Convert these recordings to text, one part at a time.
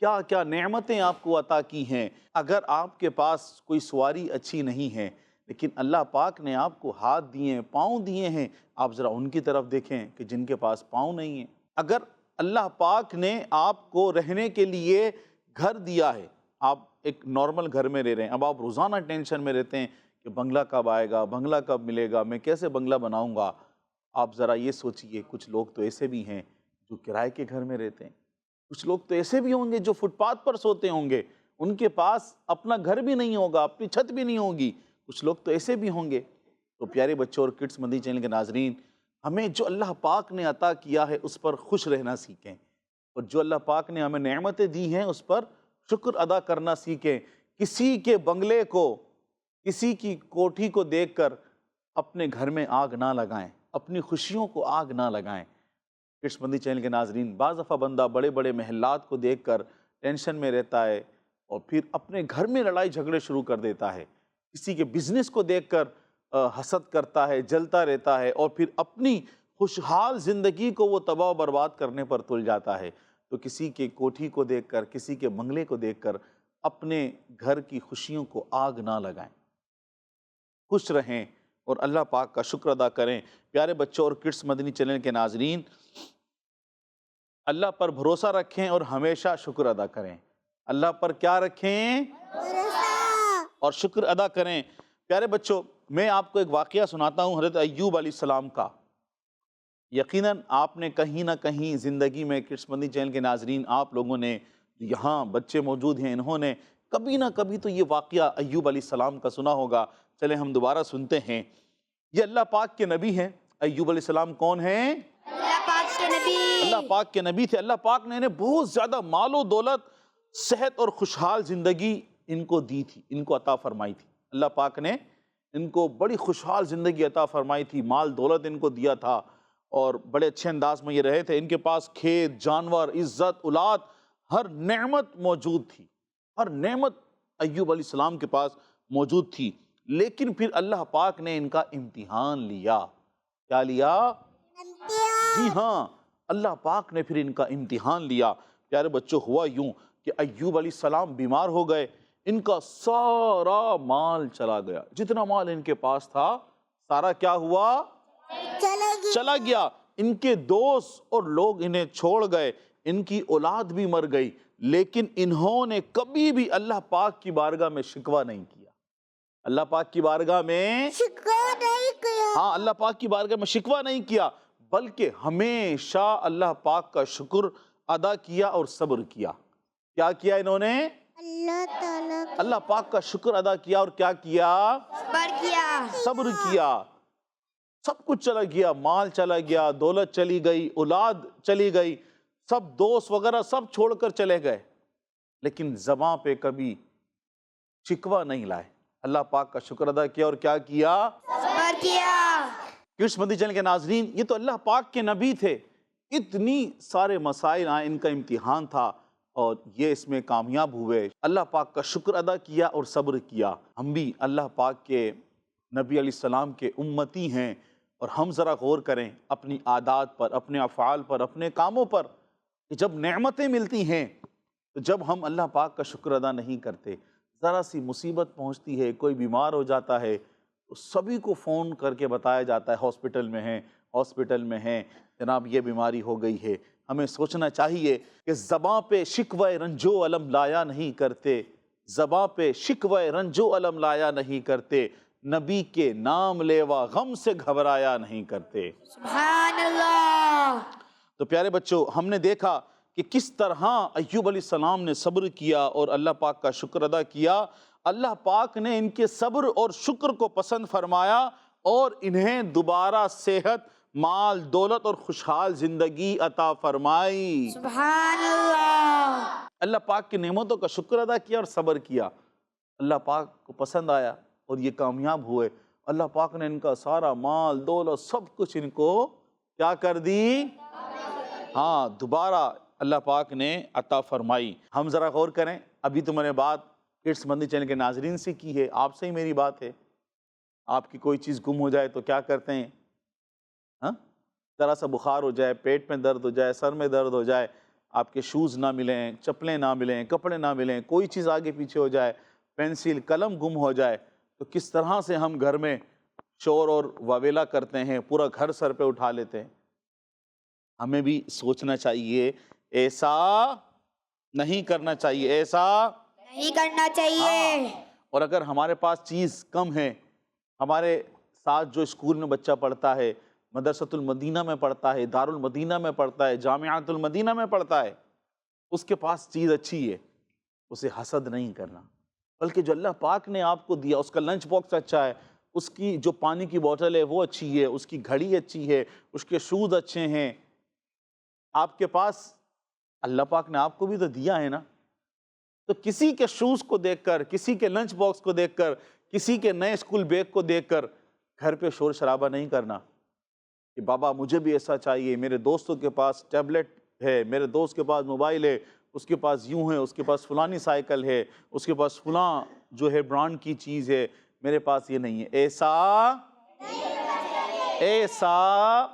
کیا کیا نعمتیں آپ کو عطا کی ہیں. اگر آپ کے پاس کوئی سواری اچھی نہیں ہے لیکن اللہ پاک نے آپ کو ہاتھ دیے ہیں، پاؤں دیے ہیں، آپ ذرا ان کی طرف دیکھیں کہ جن کے پاس پاؤں نہیں ہیں. اگر اللہ پاک نے آپ کو رہنے کے لیے گھر دیا ہے، آپ ایک نارمل گھر میں رہ رہے ہیں، اب آپ روزانہ ٹینشن میں رہتے ہیں کہ بنگلہ کب آئے گا، بنگلہ کب ملے گا، میں کیسے بنگلہ بناؤں گا. آپ ذرا یہ سوچئے، کچھ لوگ تو ایسے بھی ہیں جو کرائے کے گھر میں رہتے ہیں، کچھ لوگ تو ایسے بھی ہوں گے جو فٹ پاتھ پر سوتے ہوں گے، ان کے پاس اپنا گھر بھی نہیں ہوگا، اپنی چھت بھی نہیں ہوگی. کچھ لوگ تو ایسے بھی ہوں گے. تو پیارے بچوں اور کڈس مدنی چینل کے ناظرین، ہمیں جو اللہ پاک نے عطا کیا ہے اس پر خوش رہنا سیکھیں، اور جو اللہ پاک نے ہمیں نعمتیں دی ہیں اس پر شکر ادا کرنا سیکھیں. کسی کے بنگلے کو، کسی کی کوٹھی کو دیکھ کر اپنے گھر میں آگ نہ لگائیں، اپنی خوشیوں کو آگ نہ لگائیں. کڈس مدنی چینل کے ناظرین، بعض دفعہ بندہ بڑے بڑے محلات کو دیکھ کر ٹینشن میں رہتا ہے اور پھر اپنے گھر میں لڑائی جھگڑے شروع کر دیتا ہے. کسی کے بزنس کو دیکھ کر حسد کرتا ہے، جلتا رہتا ہے، اور پھر اپنی خوشحال زندگی کو وہ تباہ و برباد کرنے پر تل جاتا ہے. تو کسی کے کوٹھی کو دیکھ کر، کسی کے بنگلے کو دیکھ کر اپنے گھر کی خوشیوں کو آگ نہ لگائیں. خوش رہیں اور اللہ پاک کا شکر ادا کریں. پیارے بچوں اور کڈس مدنی چینل کے ناظرین، اللہ پر بھروسہ رکھیں اور ہمیشہ شکر ادا کریں. اللہ پر کیا رکھیں؟ اور شکر ادا کریں. پیارے بچوں، میں آپ کو ایک واقعہ سناتا ہوں حضرت ایوب علیہ السلام کا. یقیناً آپ نے کہیں نہ کہیں زندگی میں، کڈس مدنی چینل کے ناظرین، آپ لوگوں نے، یہاں بچے موجود ہیں، انہوں نے کبھی نہ کبھی تو یہ واقعہ ایوب علیہ السلام کا سنا ہوگا. چلیں ہم دوبارہ سنتے ہیں. یہ اللہ پاک کے نبی ہیں. ایوب علیہ السلام کون ہیں؟ اللہ پاک کے نبی. اللہ پاک کے نبی تھے. اللہ پاک نے انہیں بہت زیادہ مال و دولت، صحت اور خوشحال زندگی ان کو دی تھی، ان کو عطا فرمائی تھی. اللہ پاک نے ان کو بڑی خوشحال زندگی عطا فرمائی تھی، مال دولت ان کو دیا تھا، اور بڑے اچھے انداز میں یہ رہے تھے. ان کے پاس کھیت، جانور، عزت، اولاد، ہر نعمت موجود تھی. ہر نعمت ایوب علیہ السلام کے پاس موجود تھی. لیکن پھر اللہ پاک نے ان کا امتحان لیا. کیا لیا؟ جی ہاں، اللہ پاک نے پھر ان کا امتحان لیا. پیارے بچوں، ہوا یوں کہ ایوب علیہ السلام بیمار ہو گئے. ان کا سارا مال چلا گیا. جتنا مال ان کے پاس تھا سارا کیا ہوا؟ چلا گیا. ان کے دوست اور لوگ انہیں چھوڑ گئے، ان کی اولاد بھی مر گئی. لیکن انہوں نے کبھی بھی اللہ پاک کی بارگاہ میں شکوہ نہیں کیا. اللہ پاک کی بارگاہ میں شکوہ نہیں کیا. ہاں، اللہ پاک کی بارگاہ میں شکوہ نہیں کیا، بلکہ ہمیشہ اللہ پاک کا شکر ادا کیا اور صبر کیا. کیا کیا انہوں نے؟ اللہ تعالیٰ اللہ پاک کا شکر ادا کیا اور کیا کیا؟ صبر کیا. صبر کیا. سب کچھ چلا گیا، مال چلا گیا، دولت چلی گئی، اولاد چلی گئی، سب دوست وغیرہ سب چھوڑ کر چلے گئے، لیکن زباں پہ کبھی شکوہ نہیں لائے. اللہ پاک کا شکر ادا کیا اور کیا کیا؟ صبر کیا. کڈس مدنی چینل کے ناظرین، یہ تو اللہ پاک کے نبی تھے. اتنی سارے مسائل آئے، ان کا امتحان تھا، اور یہ اس میں کامیاب ہوئے. اللہ پاک کا شکر ادا کیا اور صبر کیا. ہم بھی اللہ پاک کے نبی علیہ السلام کے امتی ہیں، اور ہم ذرا غور کریں اپنی عادات پر، اپنے افعال پر، اپنے کاموں پر، کہ جب نعمتیں ملتی ہیں تو جب ہم اللہ پاک کا شکر ادا نہیں کرتے، ذرا سی مصیبت پہنچتی ہے، کوئی بیمار ہو جاتا ہے تو سبھی کو فون کر کے بتایا جاتا ہے ہاسپٹل میں ہیں، ہاسپٹل میں ہیں، جناب یہ بیماری ہو گئی ہے. ہمیں سوچنا چاہیے کہ زباں پہ شکوہ رنجو علم لایا نہیں کرتے، زباں پہ شکوہ رنجو علم لایا نہیں کرتے، نبی کے نام لیوا غم سے گھبرایا نہیں کرتے. سبحان اللہ. تو پیارے بچوں، ہم نے دیکھا کہ کس طرح ایوب علیہ السلام نے صبر کیا اور اللہ پاک کا شکر ادا کیا. اللہ پاک نے ان کے صبر اور شکر کو پسند فرمایا اور انہیں دوبارہ صحت، مال، دولت اور خوشحال زندگی عطا فرمائی. سبحان اللہ. اللہ پاک کی نعمتوں کا شکر ادا کیا اور صبر کیا. اللہ پاک کو پسند آیا اور یہ کامیاب ہوئے. اللہ پاک نے ان کا سارا مال، دولت، سب کچھ ان کو کیا کر دی؟ ہاں، دوبارہ اللہ پاک نے عطا فرمائی. ہم ذرا غور کریں. ابھی تو میں نے بات کڈس مدنی چینل کے ناظرین سے کی ہے، آپ سے ہی میری بات ہے. آپ کی کوئی چیز گم ہو جائے تو کیا کرتے ہیں؟ ہاں، ذرا سا بخار ہو جائے، پیٹ میں درد ہو جائے، سر میں درد ہو جائے، آپ کے شوز نہ ملیں، چپلیں نہ ملیں، کپڑے نہ ملیں، کوئی چیز آگے پیچھے ہو جائے، پینسل قلم گم ہو جائے، تو کس طرح سے ہم گھر میں شور اور واویلا کرتے ہیں، پورا گھر سر پہ اٹھا لیتے ہیں۔ ہمیں بھی سوچنا چاہیے، ایسا نہیں کرنا چاہیے، ایسا نہیں کرنا چاہیے۔ اور اگر ہمارے پاس چیز کم ہے، ہمارے ساتھ جو اسکول میں بچہ پڑھتا ہے، مدرسۃ المدینہ میں پڑھتا ہے، دار المدینہ میں پڑھتا ہے، جامعۃ المدینہ میں پڑھتا ہے، اس کے پاس چیز اچھی ہے، اسے حسد نہیں کرنا، بلکہ جو اللہ پاک نے آپ کو دیا، اس کا لنچ باکس اچھا ہے، اس کی جو پانی کی بوتل ہے وہ اچھی ہے، اس کی گھڑی اچھی ہے، اس کے شوز اچھے ہیں، آپ کے پاس اللہ پاک نے آپ کو بھی تو دیا ہے نا۔ تو کسی کے شوز کو دیکھ کر، کسی کے لنچ باکس کو دیکھ کر، کسی کے نئے اسکول بیگ کو دیکھ کر گھر پہ شور شرابہ نہیں کرنا کہ بابا مجھے بھی ایسا چاہیے، میرے دوستوں کے پاس ٹیبلٹ ہے، میرے دوست کے پاس موبائل ہے، اس کے پاس یوں ہے، اس کے پاس فلانی سائیکل ہے، اس کے پاس فلاں جو ہے برانڈ کی چیز ہے، میرے پاس یہ نہیں ہے۔ ایسا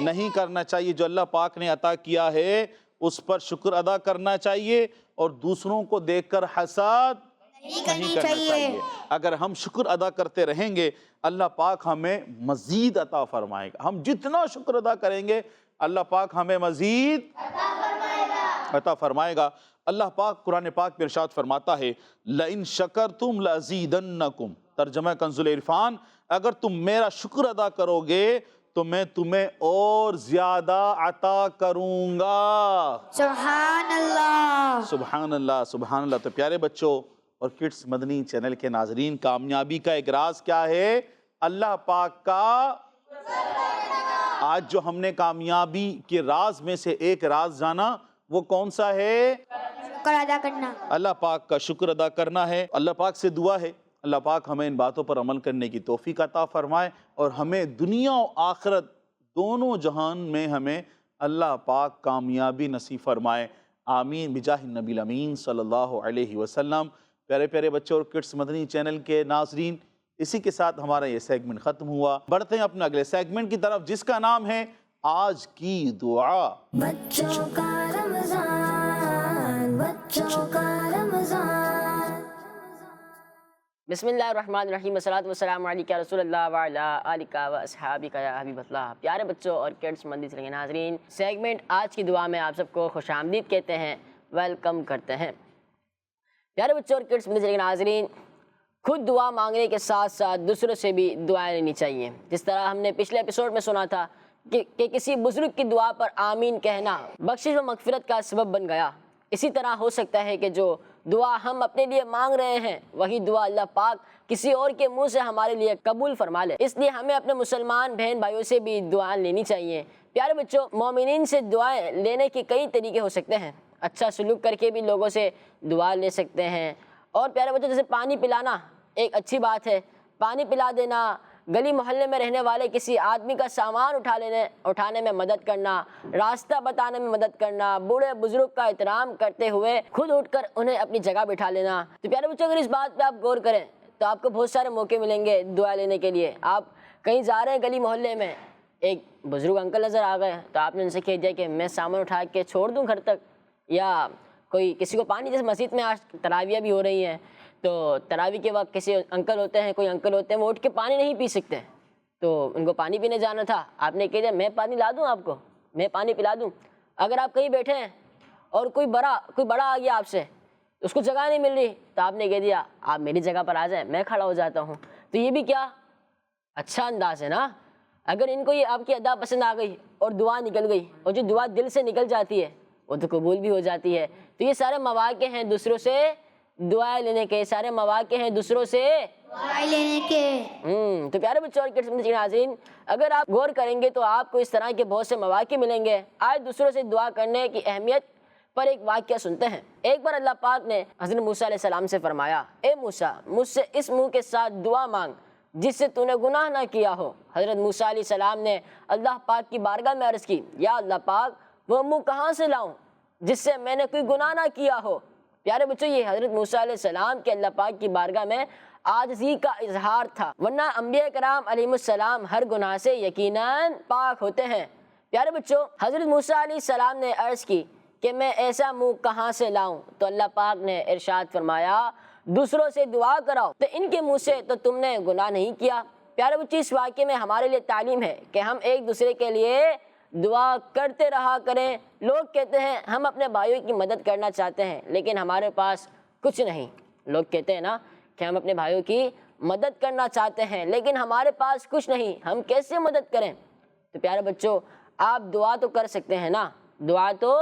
نہیں کرنا چاہیے۔ جو اللہ پاک نے عطا کیا ہے اس پر شکر ادا کرنا چاہیے، اور دوسروں کو دیکھ کر حسد نہیں کرنا چاہیے۔ اگر ہم شکر ادا کرتے رہیں گے، اللہ پاک ہمیں مزید عطا فرمائے گا۔ ہم جتنا شکر ادا کریں گے، اللہ پاک ہمیں مزید عطا فرمائے گا۔ اللہ پاک قرآن پاک میں ارشاد فرماتا ہے، لَإِن شَكَرْتُمْ لَأَزِيدَنَّكُمْ، ترجمہ کنز العرفان، اگر تم میرا شکر ادا کرو گے تو میں تمہیں اور زیادہ عطا کروں گا۔ سبحان اللہ، سبحان اللہ، سبحان اللہ۔ تو پیارے بچوں اور کڈس مدنی چینل کے ناظرین، کامیابی کا ایک راز کیا ہے؟ اللہ پاک کا آج جو ہم نے کامیابی کے راز میں سے ایک راز جانا، وہ کون سا ہے؟ شکر ادا کرنا، اللہ پاک کا شکر ادا کرنا ہے۔ اللہ پاک سے دعا ہے اللہ پاک ہمیں ان باتوں پر عمل کرنے کی توفیق عطا فرمائے، اور ہمیں دنیا و آخرت دونوں جہان میں ہمیں اللہ پاک کامیابی نصیب فرمائے، آمین بجاہ النبی الامین صلی اللہ علیہ وسلم۔ پیارے پیارے بچوں اور کڈس مدنی چینل کے ناظرین، اسی کے ساتھ ہمارا یہ سیگمنٹ ختم ہوا۔ بڑھتے ہیں اپنے اگلے سیگمنٹ کی طرف، جس کا نام ہے آج کی دعا۔ بچوں کا رمضان، بچوں کا رمضان۔ بسم اللہ الرحمن الرحیم، والصلاۃ والسلام علیکہ رسول اللہ وعلی آلہ و اصحابہ یا حبیب اللہ۔ پیارے بچوں اور کڈس مدنی چینل کے ناظرین، سیگمنٹ آج کی دعا میں آپ سب کو خوش آمدید کہتے ہیں، ویلکم کرتے ہیں۔ پیارے بچوں اور کڈس مدنی چینل کے ناظرین، خود دعا مانگنے کے ساتھ ساتھ دوسروں سے بھی دعائیں لینی چاہیے۔ جس طرح ہم نے پچھلے ایپیسوڈ میں سنا تھا کہ کسی بزرگ کی دعا پر آمین کہنا بخشش و مغفرت کا سبب بن گیا، اسی طرح ہو سکتا ہے کہ جو دعا ہم اپنے لیے مانگ رہے ہیں وہی دعا اللہ پاک کسی اور کے منہ سے ہمارے لیے قبول فرما لے۔ اس لیے ہمیں اپنے مسلمان بہن بھائیوں سے بھی دعائیں لینی چاہیے۔ پیارے بچوں، مومنین سے دعائیں لینے کے کئی طریقے ہو سکتے ہیں۔ اچھا سلوک کر کے بھی لوگوں سے دعا لے سکتے ہیں، اور پیارے بچوں جیسے پانی پلانا ایک اچھی بات ہے، پانی پلا دینا، گلی محلے میں رہنے والے کسی آدمی کا سامان اٹھانے میں مدد کرنا، راستہ بتانے میں مدد کرنا، بوڑھے بزرگ کا احترام کرتے ہوئے خود اٹھ کر انہیں اپنی جگہ بٹھا لینا۔ تو پیارے بچوں اگر اس بات پہ آپ غور کریں تو آپ کو بہت سارے موقع ملیں گے دعا لینے کے لیے۔ آپ کہیں جا رہے ہیں گلی محلے میں، ایک بزرگ انکل نظر آ گئے تو آپ نے ان سے کہہ دیا کہ میں سامان اٹھا کے چھوڑ دوں گھر تک، یا کوئی کسی کو پانی، جیسے مسجد میں آج تراویح بھی ہو رہی ہیں تو تراویح کے وقت کسی انکل ہوتے ہیں، کوئی انکل ہوتے ہیں وہ اٹھ کے پانی نہیں پی سکتے، تو ان کو پانی پینے جانا تھا، آپ نے کہہ دیا میں پانی لا دوں آپ کو، میں پانی پلا دوں۔ اگر آپ کہیں بیٹھے ہیں اور کوئی بڑا آ گیا آپ سے، اس کو جگہ نہیں مل رہی تو آپ نے کہہ دیا آپ میری جگہ پر آ جائیں، میں کھڑا ہو جاتا ہوں، تو یہ بھی کیا اچھا انداز ہے نا۔ اگر ان کو یہ آپ کی ادا پسند آ گئی اور دعا نکل گئی، اور جو دعا دل سے نکل جاتی ہے وہ تو قبول بھی ہو جاتی ہے۔ تو یہ سارے مواقع ہیں دوسروں سے دعائیں لینے کے، سارے مواقع ہیں دوسروں سے دعائیں لینے کے۔ تو پیارے بچوں اور کڈس کے ناظرین، اگر آپ غور کریں گے تو آپ کو اس طرح کے بہت سے مواقع ملیں گے۔ آج دوسروں سے دعا کرنے کی اہمیت پر ایک واقعہ سنتے ہیں۔ ایک بار اللہ پاک نے حضرت موسیٰ علیہ السلام سے فرمایا، اے موسیٰ مجھ سے اس منہ کے ساتھ دعا مانگ جس سے تو نے گناہ نہ کیا ہو۔ حضرت موسیٰ علیہ السلام نے اللہ پاک کی بارگاہ میں عرض کی، یا اللہ پاک وہ منہ کہاں سے لاؤں جس سے میں نے کوئی گناہ نہ کیا ہو۔ پیارے بچوں، یہ حضرت موسیٰ علیہ السلام کے اللہ پاک کی بارگاہ میں عاجزی کا اظہار تھا، ورنہ انبیاء کرام علیہ السلام ہر گناہ سے یقیناً پاک ہوتے ہیں۔ پیارے بچوں، حضرت موسیٰ علیہ السلام نے عرض کی کہ میں ایسا منہ کہاں سے لاؤں؟ تو اللہ پاک نے ارشاد فرمایا دوسروں سے دعا کراؤ، تو ان کے منہ سے تو تم نے گناہ نہیں کیا۔ پیارے بچوں، اس واقعے میں ہمارے لیے تعلیم ہے کہ ہم ایک دوسرے کے لیے دعا کرتے رہا کریں۔ لوگ کہتے ہیں ہم اپنے بھائیوں کی مدد کرنا چاہتے ہیں لیکن ہمارے پاس کچھ نہیں۔ لوگ کہتے ہیں نا کہ ہم اپنے بھائیوں کی مدد کرنا چاہتے ہیں لیکن ہمارے پاس کچھ نہیں، ہم کیسے مدد کریں؟ تو پیارے بچوں، آپ دعا تو کر سکتے ہیں نا، دعا تو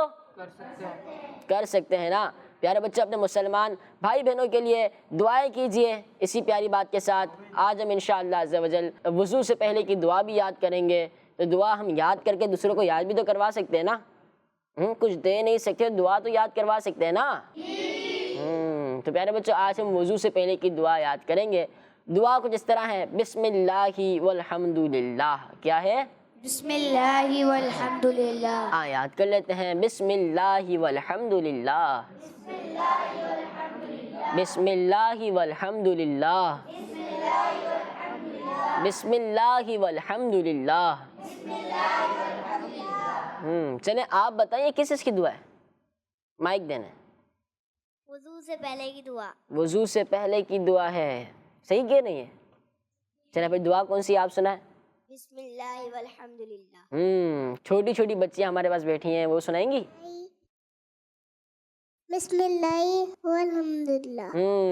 کر سکتے ہیں نا۔ پیارے بچوں، اپنے مسلمان بھائی بہنوں کے لیے دعائیں کیجئے۔ اسی پیاری بات کے ساتھ آج ہم انشاءاللہ عز و جل وضو سے پہلے کی دعا بھی یاد کریں گے۔ تو دعا ہم یاد کر کے دوسروں کو یاد بھی تو کروا سکتے ہیں نا۔ کچھ دے نہیں سکتے، دعا تو یاد کروا سکتے ہیں نا۔ تو پیارے بچوں، آج ہم وضو سے پہلے کی دعا یاد کریں گے۔ دعا کچھ اس طرح ہے، بسم اللہ والحمد للہ۔ کیا ہے؟ بسم اللہ والحمد للہ۔ یاد کر لیتے ہیں، بسم اللہ والحمد للہ، بسم اللہ والحمد للہ، بسم اللہ والحمد للہ۔ چلیں آپ بتائیے کس اس کی دعا ہے؟ مائک دینا ہے۔ وضو سے پہلے کی دعا۔ وضو سے پہلے کی دعا ہے، صحیح کہ نہیں ہے؟ چلیں پھر دعا کون سی آپ سنائیں؟ بسم اللہ والحمد للہ۔ چھوٹی چھوٹی بچیاں ہمارے پاس بیٹھی ہیں، وہ سنائیں گی؟ بسم اللہ والحمد للہ۔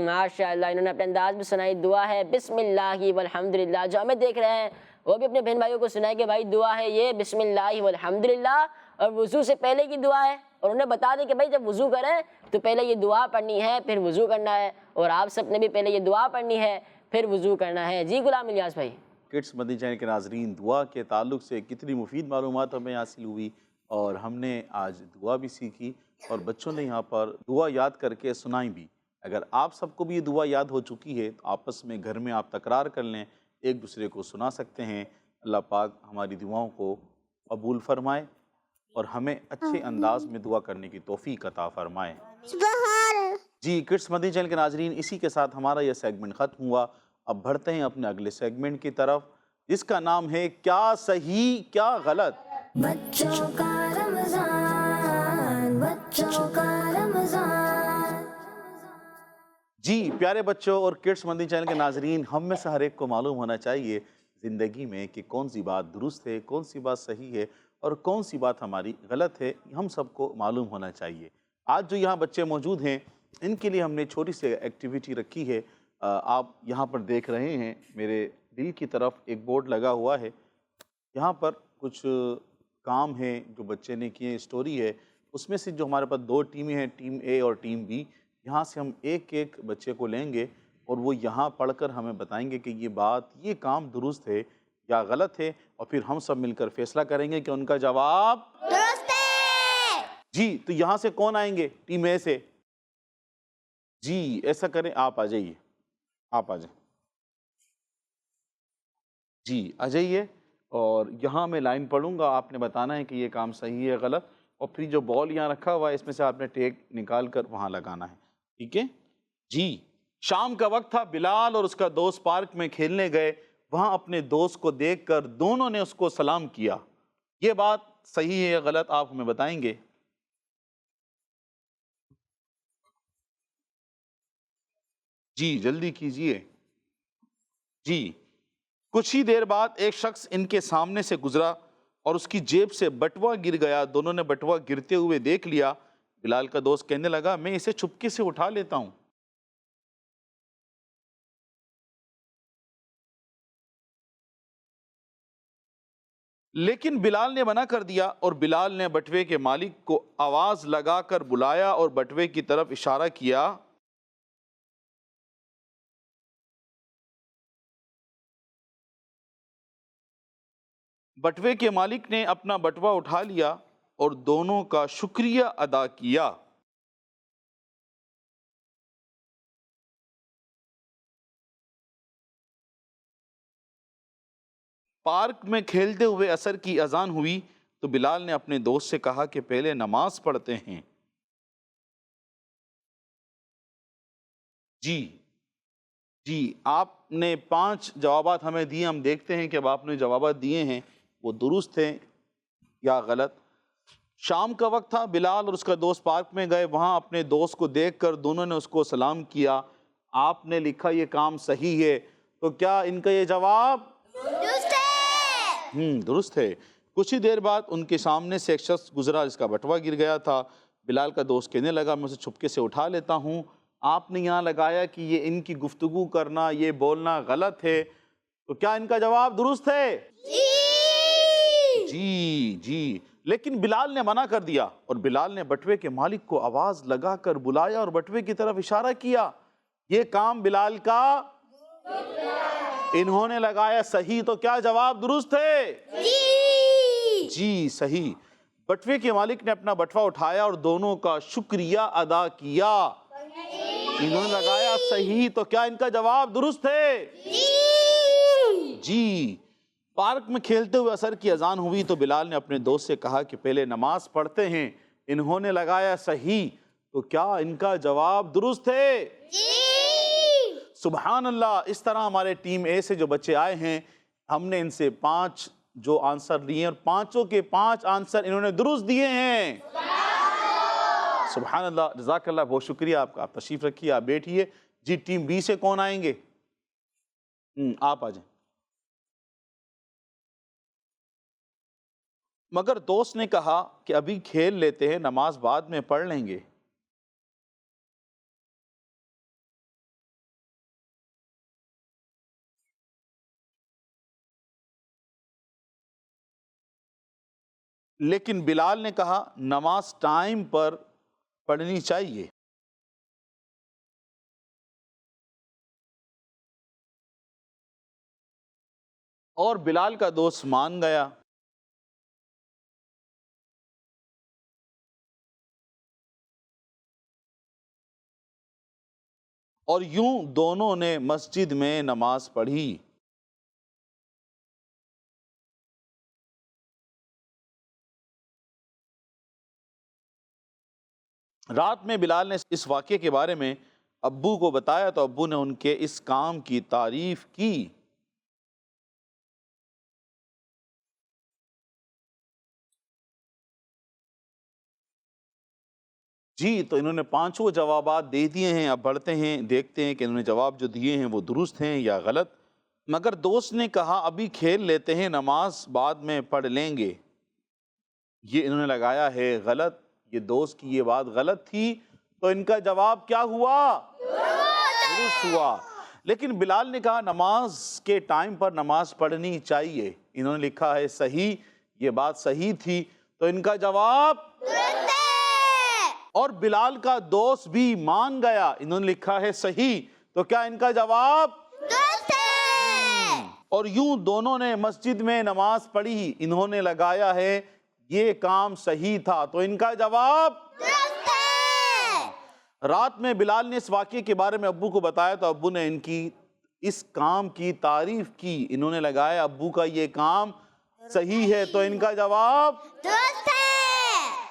ماشاء اللہ، انہوں نے اپنے انداز میں سنائی۔ دعا ہے بسم اللہ والحمد للہ۔ جو ہمیں دیکھ رہے ہیں وہ بھی اپنے بہن بھائیوں کو سنائے کہ بھائی دعا ہے یہ بسم اللہ والحمد للہ، اور وضو سے پہلے کی دعا ہے۔ اور انہیں بتا دیں کہ بھائی جب وضو کریں تو پہلے یہ دعا پڑھنی ہے پھر وضو کرنا ہے، اور آپ سب نے بھی پہلے یہ دعا پڑھنی ہے پھر وضو کرنا ہے۔ جی غلام الیاس بھائی۔ کڈس مدنی چینل کے ناظرین، دعا کے تعلق سے کتنی مفید معلومات ہمیں حاصل ہوئی، اور ہم نے آج دعا بھی سیکھی اور بچوں نے یہاں پر دعا یاد کر کے سنائی بھی۔ اگر آپ سب کو بھی یہ دعا یاد ہو چکی ہے تو آپس میں گھر میں آپ تکرار کر لیں، ایک دوسرے کو سنا سکتے ہیں۔ اللہ پاک ہماری دعاؤں کو قبول فرمائے اور ہمیں اچھے انداز میں دعا کرنے کی توفیق عطا فرمائے۔ جی کڈس مدنی چینل کے ناظرین، اسی کے ساتھ ہمارا یہ سیگمنٹ ختم ہوا۔ اب بڑھتے ہیں اپنے اگلے سیگمنٹ کی طرف، جس کا نام ہے کیا صحیح کیا غلط۔ بچوں کا رمضان، بچوں کا رمضان۔ جی پیارے بچوں اور کڈس مدنی چینل کے ناظرین، ہم میں سے ہر ایک کو معلوم ہونا چاہیے زندگی میں کہ کون سی بات درست ہے، کون سی بات صحیح ہے اور کون سی بات ہماری غلط ہے، ہم سب کو معلوم ہونا چاہیے۔ آج جو یہاں بچے موجود ہیں ان کے لیے ہم نے چھوٹی سی ایکٹیویٹی رکھی ہے۔ آپ یہاں پر دیکھ رہے ہیں میرے دل کی طرف ایک بورڈ لگا ہوا ہے، یہاں پر کچھ کام ہیں جو بچے نے کیے، اسٹوری ہے، اس میں سے جو ہمارے پاس دو ٹیمیں ہیں، ٹیم اے اور ٹیم بی، یہاں سے ہم ایک ایک بچے کو لیں گے اور وہ یہاں پڑھ کر ہمیں بتائیں گے کہ یہ بات، یہ کام درست ہے یا غلط ہے، اور پھر ہم سب مل کر فیصلہ کریں گے کہ ان کا جواب درست ہے۔ جی۔ تو یہاں سے کون آئیں گے؟ ٹیم اے سے؟ جی ایسا کریں، آپ آ جائیے، آپ آ جائیں، جی آ جائیے، اور یہاں میں لائن پڑھوں گا، آپ نے بتانا ہے کہ یہ کام صحیح ہے غلط، اور پھر جو بال یہاں رکھا ہوا ہے اس میں سے آپ نے ٹیگ نکال کر وہاں لگانا ہے، ٹھیک ہے جی۔ شام کا وقت تھا، بلال اور اس کا دوست پارک میں کھیلنے گئے، وہاں اپنے دوست کو دیکھ کر دونوں نے اس کو سلام کیا۔ یہ بات صحیح ہے یا غلط آپ ہمیں بتائیں گے؟ جی جلدی کیجئے جی۔ کچھ ہی دیر بعد ایک شخص ان کے سامنے سے گزرا اور اس کی جیب سے بٹوا گر گیا۔ دونوں نے بٹوا گرتے ہوئے دیکھ لیا۔ بلال کا دوست کہنے لگا، میں اسے چپکے سے اٹھا لیتا ہوں۔ لیکن بلال نے منع کر دیا، اور بلال نے بٹوے کے مالک کو آواز لگا کر بلایا اور بٹوے کی طرف اشارہ کیا۔ بٹوے کے مالک نے اپنا بٹوا اٹھا لیا اور دونوں کا شکریہ ادا کیا۔ پارک میں کھیلتے ہوئے عصر کی اذان ہوئی تو بلال نے اپنے دوست سے کہا کہ پہلے نماز پڑھتے ہیں۔ جی آپ نے 5 جوابات ہمیں دیے، ہم دیکھتے ہیں کہ اب آپ نے جوابات دیے ہیں وہ درست ہیں یا غلط؟ شام کا وقت تھا، بلال اور اس کا دوست پارک میں گئے، وہاں اپنے دوست کو دیکھ کر دونوں نے اس کو سلام کیا، آپ نے لکھا یہ کام صحیح ہے، تو کیا ان کا یہ جواب درست ہے؟ کچھ ہی دیر بعد ان کے سامنے سے ایک شخص گزرا جس کا بٹوا گر گیا تھا۔ بلال کا دوست کہنے لگا میں اسے چھپکے سے اٹھا لیتا ہوں، آپ نے یہاں لگایا کہ یہ ان کی گفتگو کرنا، یہ بولنا غلط ہے، تو کیا ان کا جواب درست ہے؟ جی، لیکن بلال نے منع کر دیا، اور بلال نے بٹوے کے مالک کو آواز لگا کر بلایا اور بٹوے کی طرف اشارہ کیا، یہ کام بلال کا انہوں نے لگایا صحیح، تو کیا جواب درست ہے؟ جی صحیح۔ بٹوے کے مالک نے اپنا بٹوا اٹھایا اور دونوں کا شکریہ ادا کیا، انہوں نے لگایا صحیح، تو کیا ان کا جواب درست ہے؟ جی۔ پارک میں کھیلتے ہوئے عصر کی اذان ہوئی تو بلال نے اپنے دوست سے کہا کہ پہلے نماز پڑھتے ہیں، انہوں نے لگایا صحیح، تو کیا ان کا جواب درست ہے؟ سبحان اللہ۔ اس طرح ہمارے ٹیم اے سے جو بچے آئے ہیں، ہم نے ان سے 5 جو آنسر لیے ہیں اور 5 کے 5 آنسر انہوں نے درست دیے ہیں۔ سبحان اللہ، جزاک اللہ، بہت شکریہ آپ کا، آپ تشریف رکھیے، آپ بیٹھیے۔ جی ٹیم بی سے کون آئیں گے؟ آپ آ جائیں۔ مگر دوست نے کہا کہ ابھی کھیل لیتے ہیں، نماز بعد میں پڑھ لیں گے۔ لیکن بلال نے کہا نماز ٹائم پر پڑھنی چاہیے۔ اور بلال کا دوست مان گیا۔ اور یوں دونوں نے مسجد میں نماز پڑھی۔ رات میں بلال نے اس واقعے کے بارے میں ابو کو بتایا تو ابو نے ان کے اس کام کی تعریف کی۔ جی تو انہوں نے 5 جوابات دے دیے ہیں، اب بڑھتے ہیں، دیکھتے ہیں کہ انہوں نے جواب جو دیے ہیں وہ درست ہیں یا غلط۔ مگر دوست نے کہا ابھی کھیل لیتے ہیں، نماز بعد میں پڑھ لیں گے، یہ انہوں نے لگایا ہے غلط۔ یہ دوست کی یہ بات غلط تھی، تو ان کا جواب کیا ہوا؟ درست ہوا۔ لیکن بلال نے کہا نماز کے ٹائم پر نماز پڑھنی چاہیے، انہوں نے لکھا ہے صحیح، یہ بات صحیح تھی، تو ان کا جواب درست ہے۔ اور بلال کا دوست بھی مان گیا، انہوں نے لکھا ہے صحیح، تو کیا ان کا جواب درست ہے؟ اور یوں دونوں نے مسجد میں نماز پڑھی، انہوں نے لگایا ہے یہ کام صحیح تھا، تو ان کا جواب درست ہے۔ رات میں بلال نے اس واقعے کے بارے میں ابو کو بتایا تو ابو نے ان کی اس کام کی تعریف کی، انہوں نے لگایا ابو کا یہ کام صحیح ہے، تو ان کا جواب درست ہے۔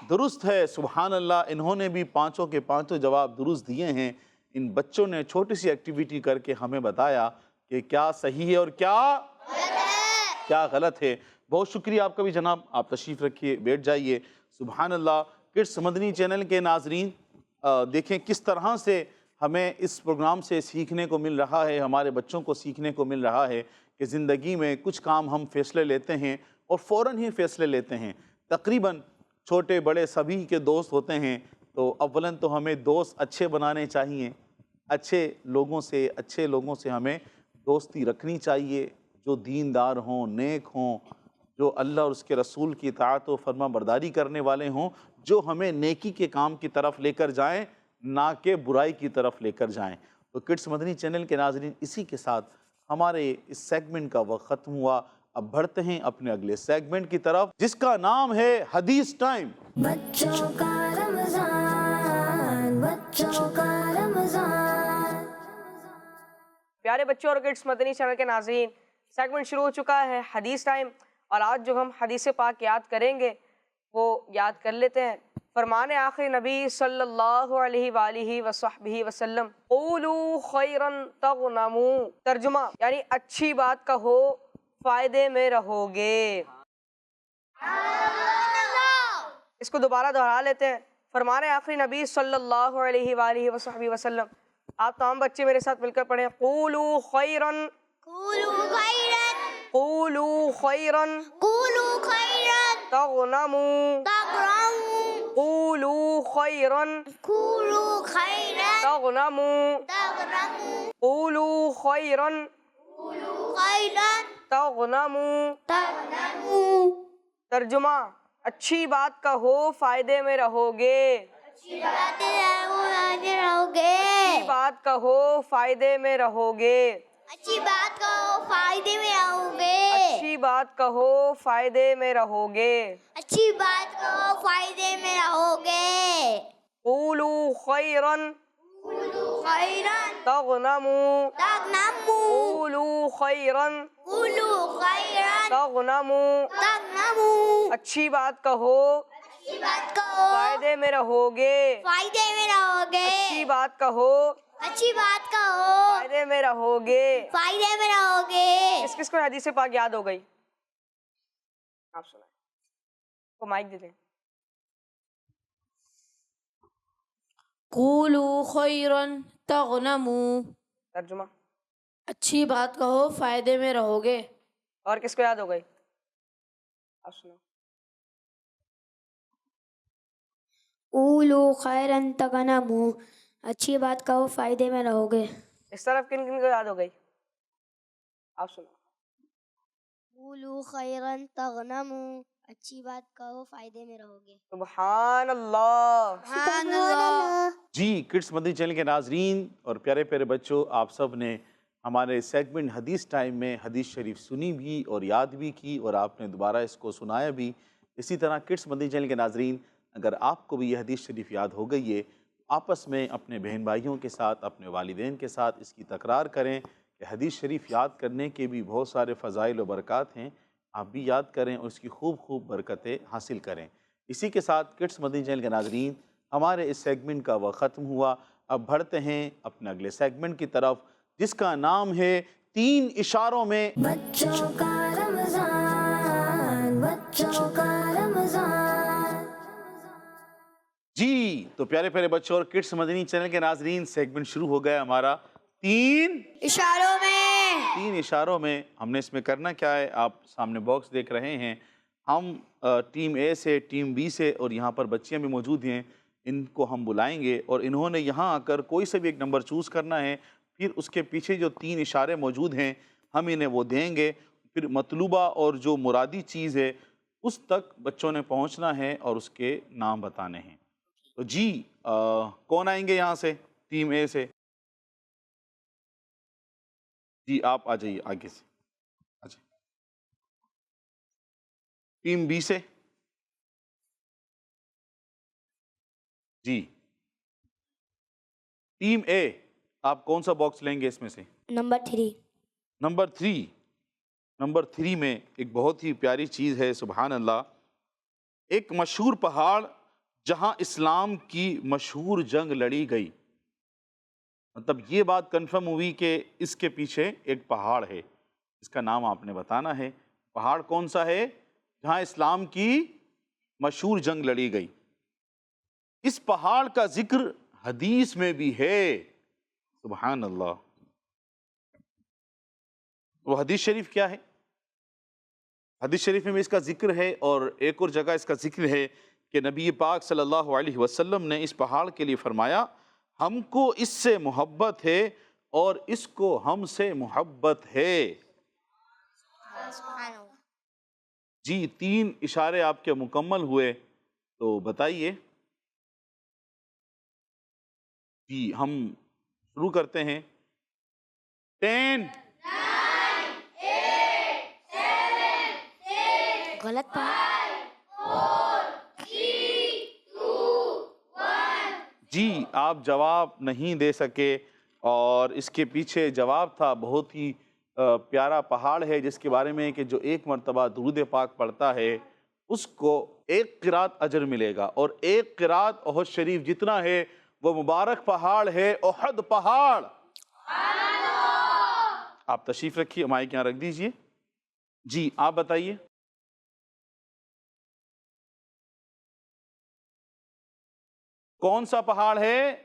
درست ہے، سبحان اللہ۔ انہوں نے بھی 5 کے 5 جواب درست دیے ہیں۔ ان بچوں نے چھوٹی سی ایکٹیویٹی کر کے ہمیں بتایا کہ کیا صحیح ہے اور کیا غلط ہے۔ بہت شکریہ آپ کا بھی جناب، آپ تشریف رکھیے، بیٹھ جائیے۔ سبحان اللہ۔ کڈس مدنی چینل کے ناظرین، دیکھیں کس طرح سے ہمیں اس پروگرام سے سیکھنے کو مل رہا ہے، ہمارے بچوں کو سیکھنے کو مل رہا ہے کہ زندگی میں کچھ کام ہم فیصلے لیتے ہیں اور فوراً ہی فیصلے لیتے ہیں۔ تقریباً چھوٹے بڑے سبھی کے دوست ہوتے ہیں، تو اولاً تو ہمیں دوست اچھے بنانے چاہیے، اچھے لوگوں سے ہمیں دوستی رکھنی چاہیے، جو دیندار ہوں، نیک ہوں، جو اللہ اور اس کے رسول کی اطاعت و فرما برداری کرنے والے ہوں، جو ہمیں نیکی کے کام کی طرف لے کر جائیں، نہ کہ برائی کی طرف لے کر جائیں۔ تو کڈس مدنی چینل کے ناظرین، اسی کے ساتھ ہمارے اس سیگمنٹ کا وقت ختم ہوا۔ اب بڑھتے ہیں اپنے اگلے سیگمنٹ کی طرف، جس کا نام ہے حدیث ٹائم۔ بچوں کا رمضان، بچوں کا رمضان۔ پیارے بچوں اور کڈس مدنی چینل کے ناظرین، سیگمنٹ شروع ہو چکا ہے حدیث ٹائم، اور آج جو ہم حدیث پاک یاد کریں گے وہ یاد کر لیتے ہیں۔ فرمان آخر نبی صلی اللہ علیہ وآلہ وصحبہ وسلم، قولوا خیرا تغنموا، ترجمہ یعنی اچھی بات کہو، فائدے میں رہو گے۔ اس کو دوبارہ دہرا لیتے ہیں. فرما رہے ہیں آخری نبی صلی اللہ علیہ وآلہ وصحبہ وسلم. آپ تمام بچے میرے ساتھ مل کر پڑھیں. قولوا خیرا قولوا خيرا قولوا خیرا قولوا خيرا تغنموا تغنموا قولوا خیرا قولوا خيرا تغنموا تغنموا قولوا خیرا خيرا تغنموا. تغنموا. ترجمہ: اچھی بات کہو فائدے میں رہو گے. اچھی باتیں رہو گے. اچھی بات کہو فائدے میں رہو گے. اچھی بات کہو فائدے میں رہو گے. اچھی بات کہو فائدے میں رہو گے. اچھی بات کہو فائدے میں رہو گے. قولوا خیرا خیرا تغنموا تغنموا. قولوا خیرا قولوا خیرا تغنموا. تغنموا. اچھی بات کہو اچھی بات کہو فائدے میں رہو گے. فائدے میں رہو گے. اچھی بات کہو اچھی بات کہو فائدے میں رہو گے. فائدے میں رہو گے. کس کس کو حدیث پاک یاد ہو گئی؟ آپ سنائیں. کو مائک دے دیں. قولوا خیرا تغنموا. ترجمہ: اچھی بات کہو فائدے میں رہو گے. اور کس کو یاد ہو گئی؟ آپ سنو. قولوا خیرا تغنموا. اچھی بات کہو فائدے میں رہو گے. اس طرف کن کن کو یاد ہو گئی؟ آپ سنو. قولوا خیرا تغنموا. اچھی بات کہو فائدے میں رہو گے. سبحان اللہ. سبحان اللہ. جی کڈس مدنی چینل کے ناظرین اور پیارے پیارے بچوں، آپ سب نے ہمارے سیگمنٹ حدیث ٹائم میں حدیث شریف سنی بھی اور یاد بھی کی، اور آپ نے دوبارہ اس کو سنایا بھی. اسی طرح کڈس مدنی چینل کے ناظرین، اگر آپ کو بھی یہ حدیث شریف یاد ہو گئی ہے، آپس میں اپنے بہن بھائیوں کے ساتھ، اپنے والدین کے ساتھ اس کی تکرار کریں کہ حدیث شریف یاد کرنے کے بھی بہت سارے فضائل و برکات ہیں. آپ بھی یاد کریں اور اس کی خوب خوب برکتیں حاصل کریں. اسی کے ساتھ کڈس مدنی چینل کے ناظرین، ہمارے اس سیگمنٹ کا وقت ختم ہوا. اب بڑھتے ہیں اپنے اگلے سیگمنٹ کی طرف، جس کا نام ہے 3 اشاروں میں. بچوں کا رمضان، بچوں کا رمضان. جی تو پیارے پیارے بچوں اور کڈس مدنی چینل کے ناظرین، سیگمنٹ شروع ہو گیا ہمارا 3 اشاروں میں. 3 اشاروں میں. ہم نے اس میں کرنا کیا ہے، آپ سامنے باکس دیکھ رہے ہیں. ہم ٹیم اے سے، ٹیم بی سے، اور یہاں پر بچیاں بھی موجود ہیں، ان کو ہم بلائیں گے اور انہوں نے یہاں آ کر کوئی سے بھی ایک نمبر چوز کرنا ہے. پھر اس کے پیچھے جو 3 اشارے موجود ہیں ہم انہیں وہ دیں گے. پھر مطلوبہ اور جو مرادی چیز ہے اس تک بچوں نے پہنچنا ہے اور اس کے نام بتانے ہیں. تو جی کون آئیں گے یہاں سے ٹیم اے سے؟ جی آپ آ جائیے آگے سے. اچھا ٹیم بی سے. جی ٹیم اے، آپ کون سا باکس لیں گے اس میں سے؟ نمبر 3. نمبر 3. نمبر 3 میں ایک بہت ہی پیاری چیز ہے. سبحان اللہ. ایک مشہور پہاڑ جہاں اسلام کی مشہور جنگ لڑی گئی. مطلب یہ بات کنفرم ہوئی کہ اس کے پیچھے ایک پہاڑ ہے، اس کا نام آپ نے بتانا ہے. پہاڑ کون سا ہے جہاں اسلام کی مشہور جنگ لڑی گئی؟ اس پہاڑ کا ذکر حدیث میں بھی ہے. سبحان اللہ. وہ حدیث شریف کیا ہے؟ حدیث شریف میں اس کا ذکر ہے، اور ایک اور جگہ اس کا ذکر ہے کہ نبی پاک صلی اللہ علیہ وسلم نے اس پہاڑ کے لیے فرمایا ہم کو اس سے محبت ہے اور اس کو ہم سے محبت ہے. جی 3 اشارے آپ کے مکمل ہوئے، تو بتائیے. جی ہم شروع کرتے ہیں. 10 غلط پڑھا. جی آپ جواب نہیں دے سکے، اور اس کے پیچھے جواب تھا بہت ہی پیارا پہاڑ ہے جس کے بارے میں کہ جو ایک مرتبہ درود پاک پڑھتا ہے اس کو 1 قرات اجر ملے گا، اور 1 قرات احد شریف جتنا ہے وہ مبارک پہاڑ ہے، احد پہاڑ. آپ تشریف رکھیے، مائک یہاں رکھ دیجئے. جی آپ بتائیے. کون سا پہاڑ ہے؟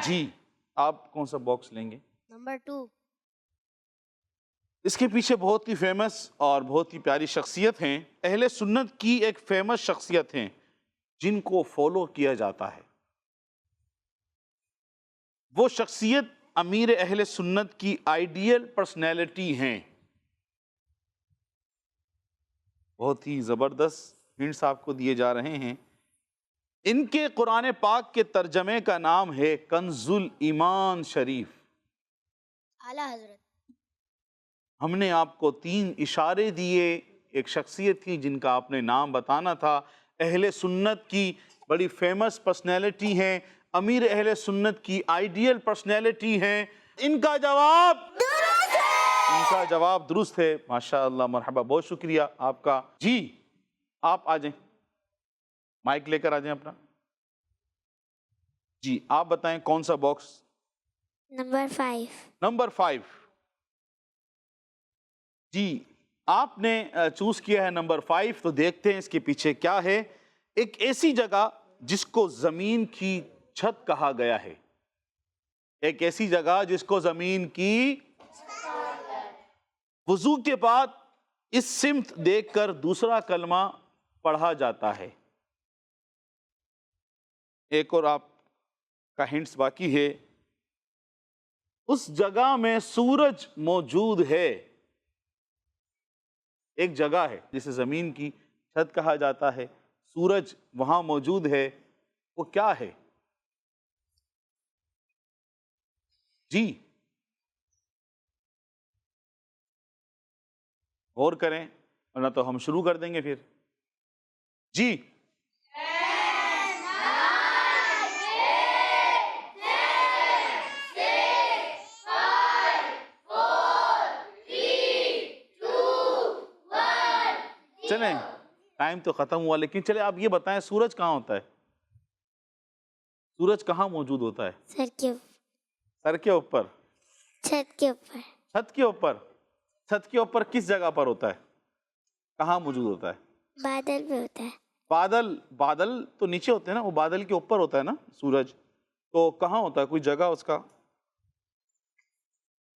جی آپ کون سا باکس لیں گے؟ نمبر 2. اس کے پیچھے بہت ہی فیمس اور بہت ہی پیاری شخصیت ہیں، اہل سنت کی ایک فیمس شخصیت ہیں جن کو فالو کیا جاتا ہے۔ وہ شخصیت امیر اہل سنت کی آئیڈیل پرسنالٹی ہیں۔ بہت ہی زبردست ہنٹس آپ کو دیے جا رہے ہیں۔ ان کے قرآن پاک کے ترجمے کا نام ہے کنز الایمان شریف۔ اعلیٰ حضرت. ہم نے آپ کو 3 اشارے دیے، ایک شخصیت تھی جن کا آپ نے نام بتانا تھا، اہل سنت کی بڑی فیمس پرسنالٹی ہیں، امیر اہل سنت کی آئیڈیل پرسنالٹی ہیں۔ ان کا جواب درست ہے۔ ماشاءاللہ، مرحبا، بہت شکریہ آپ کا۔ جی آپ آ جائیں، مائک لے کر آ جائیں اپنا۔ جی آپ بتائیں کون سا باکس؟ نمبر 5. نمبر 5۔ جی آپ نے چوز کیا ہے نمبر 5، تو دیکھتے ہیں اس کے پیچھے کیا ہے۔ ایک ایسی جگہ جس کو زمین کی چھت کہا گیا ہے، ایک ایسی جگہ جس کو زمین کی، وضو کے بعد اس سمت دیکھ کر دوسرا کلمہ پڑھا جاتا ہے۔ ایک اور آپ کا ہنٹس باقی ہے، اس جگہ میں سورج موجود ہے۔ ایک جگہ ہے جسے زمین کی چھت کہا جاتا ہے، سورج وہاں موجود ہے، وہ کیا ہے؟ جی غور کریں ورنہ تو ہم شروع کر دیں گے پھر۔ جی چلیں ٹائم تو ختم ہوا، لیکن چلے آپ یہ بتائیں سورج کہاں ہوتا ہے؟ سورج کہاں موجود ہوتا ہے؟ سر کے اوپر، چھت کے اوپر. چھت کے اوپر۔ چھت کے اوپر کس جگہ پر ہوتا ہے؟ کہاں موجود ہوتا ہے؟ بادل پہ ہوتا ہے. بادل تو نیچے ہوتے ہیں نا، وہ بادل کے اوپر ہوتا ہے نا سورج، تو کہاں ہوتا ہے؟ کوئی جگہ اس کا؟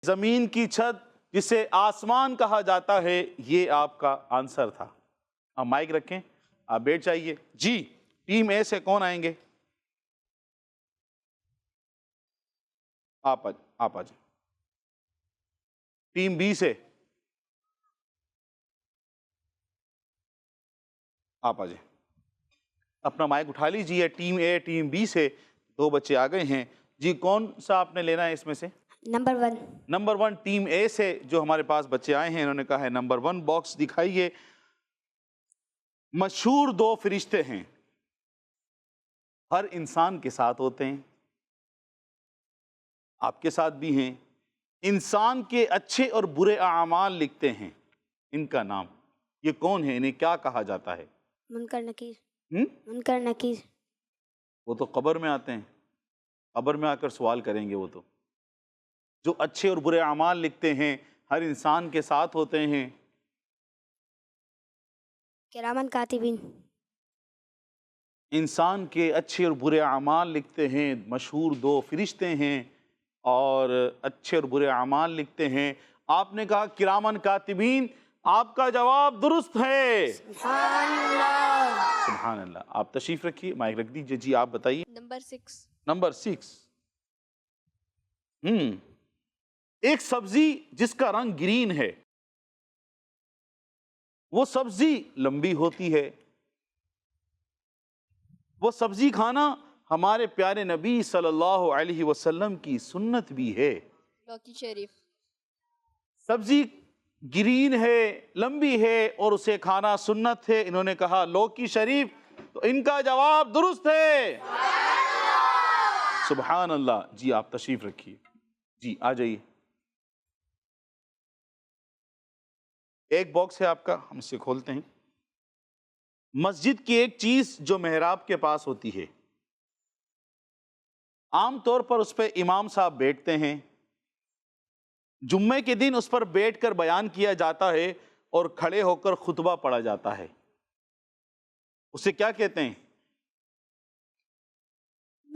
زمین کی چھت جسے آسمان کہا جاتا ہے، یہ آپ کا آنسر تھا۔ آپ مائک رکھیں، آپ بیٹھ جائیے۔ جی ٹیم اے سے کون آئیں گے؟ آپ آ جائیں۔ ٹیم بی سے آپ آ جائیں، اپنا مائک اٹھا لیجیے۔ ٹیم اے ٹیم بی سے 2 بچے آ گئے ہیں۔ جی کون سا آپ نے لینا ہے اس میں سے؟ نمبر 1. نمبر 1 ٹیم اے سے جو ہمارے پاس بچے آئے ہیں، انہوں نے کہا ہے نمبر 1 باکس دکھائیے۔ مشہور 2 فرشتے ہیں، ہر انسان کے ساتھ ہوتے ہیں، آپ کے ساتھ بھی ہیں، انسان کے اچھے اور برے اعمال لکھتے ہیں۔ ان کا نام، یہ کون ہے؟ انہیں کیا کہا جاتا ہے؟ منکر نکیر. منکر نکیر. وہ تو قبر میں آتے ہیں، قبر میں آ کر سوال کریں گے۔ وہ تو جو اچھے اور برے اعمال لکھتے ہیں، ہر انسان کے ساتھ ہوتے ہیں۔ کرامن کاتبین. انسان کے اچھے اور برے اعمال لکھتے ہیں، مشہور 2 فرشتے ہیں اور اچھے اور برے اعمال لکھتے ہیں۔ آپ نے کہا کرامن کاتبین، آپ کا جواب درست ہے۔ سبحان اللہ۔ آپ تشریف رکھیے، مائک رکھ دیجیے۔ جی آپ بتائیے۔ نمبر 6. نمبر 6۔ ایک سبزی جس کا رنگ گرین ہے، وہ سبزی لمبی ہوتی ہے، وہ سبزی کھانا ہمارے پیارے نبی صلی اللہ علیہ وسلم کی سنت بھی ہے۔ لوکی شریف. سبزی گرین ہے، لمبی ہے اور اسے کھانا سنت ہے، انہوں نے کہا لوکی شریف، تو ان کا جواب درست ہے۔ سبحان اللہ۔ جی آپ تشریف رکھیے۔ جی آ جائیے۔ ایک باکس ہے آپ کا، ہم اسے کھولتے ہیں۔ مسجد کی ایک چیز جو محراب کے پاس ہوتی ہے، عام طور پر اس پہ امام صاحب بیٹھتے ہیں، جمعے کے دن اس پر بیٹھ کر بیان کیا جاتا ہے اور کھڑے ہو کر خطبہ پڑھا جاتا ہے۔ اسے کیا کہتے ہیں؟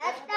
70।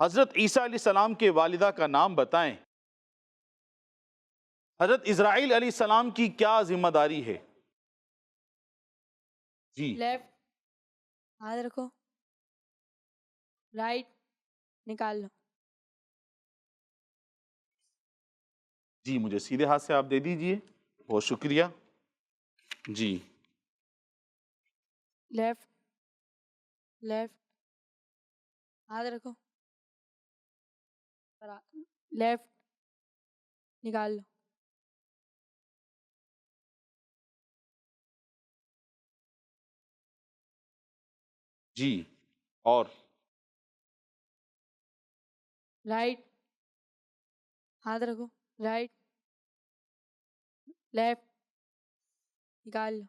حضرت عیسیٰ علیہ السلام کے والدہ کا نام بتائیں۔ حضرت اسرائیل علیہ السلام کی کیا ذمہ داری ہے؟ جی لیفٹ ہاتھ رکھو، رائٹ نکال لو۔ جی مجھے سیدھے ہاتھ سے آپ دے دیجئے، بہت شکریہ۔ جی لیفٹ لیفٹ ہاتھ رکھو، لیفٹ نکال لو۔ جی اور رائٹ ہاتھ رکھو، رائٹ لیفٹ نکال لو۔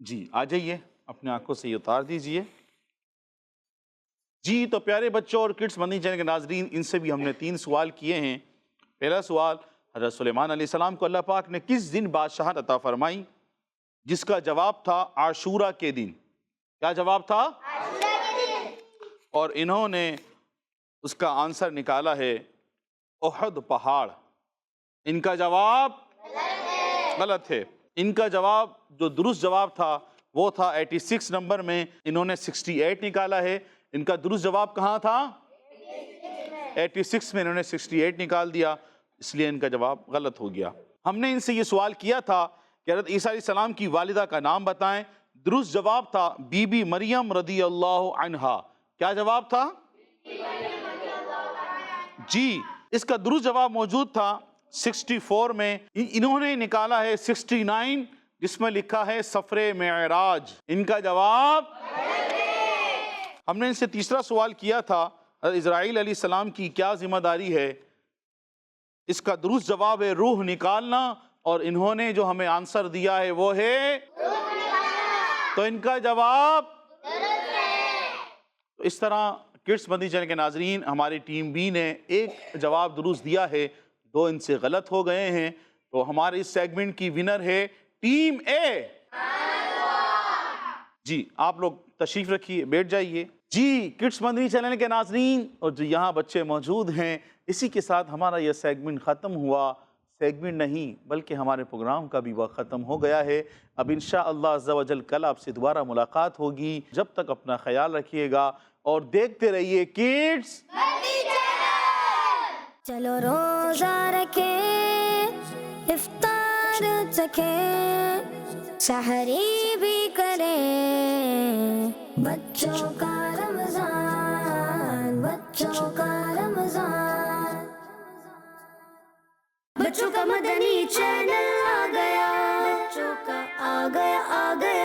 جی آ جائیے، اپنے آنکھوں سے یہ اتار دیجئے۔ جی تو پیارے بچوں اور کڈس مدنی چینل کے ناظرین، ان سے بھی ہم نے 3 سوال کیے ہیں۔ پہلا سوال، حضرت سلیمان علیہ السلام کو اللہ پاک نے کس دن بادشاہت عطا فرمائی؟ جس کا جواب تھا عاشورہ کے دن۔ کیا جواب تھا؟ عاشورہ کے دن۔ اور انہوں نے اس کا آنسر نکالا ہے احد پہاڑ۔ ان کا جواب غلط ہے۔ ان کا جواب جو درست جواب تھا وہ تھا 86 نمبر میں، انہوں نے 68 نکالا ہے۔ ان کا درست جواب کہاں تھا؟ 86 میں انہوں نے 68 نکال دیا، اس لیے ان کا جواب غلط ہو گیا۔ ہم نے ان سے یہ سوال کیا تھا کہ حضرت عیسیٰ علیہ السلام کی والدہ کا نام بتائیں۔ درست جواب تھا بی بی مریم رضی اللہ عنہا۔ کیا جواب تھا؟ جی اس کا درست جواب موجود تھا 64 میں، انہوں نے نکالا ہے 69 جس میں لکھا ہے سفر معراج۔ ان کا جواب ہم نے ان سے تیسرا سوال کیا تھا حضرت اسرائیل علیہ السلام کی کیا ذمہ داری ہے؟ اس کا درست جواب ہے روح نکالنا، اور انہوں نے جو ہمیں آنسر دیا ہے وہ ہے تو ان کا جواب تو اس طرح کڈس مدنی چینل کے ناظرین، ہماری ٹیم بی نے ایک جواب درست دیا ہے، 2 ان سے غلط ہو گئے ہیں، تو ہمارے اس سیگمنٹ کی ونر ہے ٹیم اے۔ جی آپ لوگ تشریف رکھیے، بیٹھ جائیے۔ جی کڈس مدنی چینل کے ناظرین اور جو یہاں بچے موجود ہیں، اسی کے ساتھ ہمارا یہ سیگمنٹ ختم ہوا۔ سیگمنٹ نہیں بلکہ ہمارے پروگرام کا بھی وقت ختم ہو گیا ہے۔ اب انشاءاللہ عز و جل کل آپ سے دوبارہ ملاقات ہوگی۔ جب تک اپنا خیال رکھیے گا اور دیکھتے رہیے کڈس چلو روزہ رکھیں، افطار چکھیں، سحری بھی کریں، بچوں کا رمضان، بچوں کا رمضان، بچوں کا مدنی چینل آ گیا، بچوں کا آ گیا آ گیا۔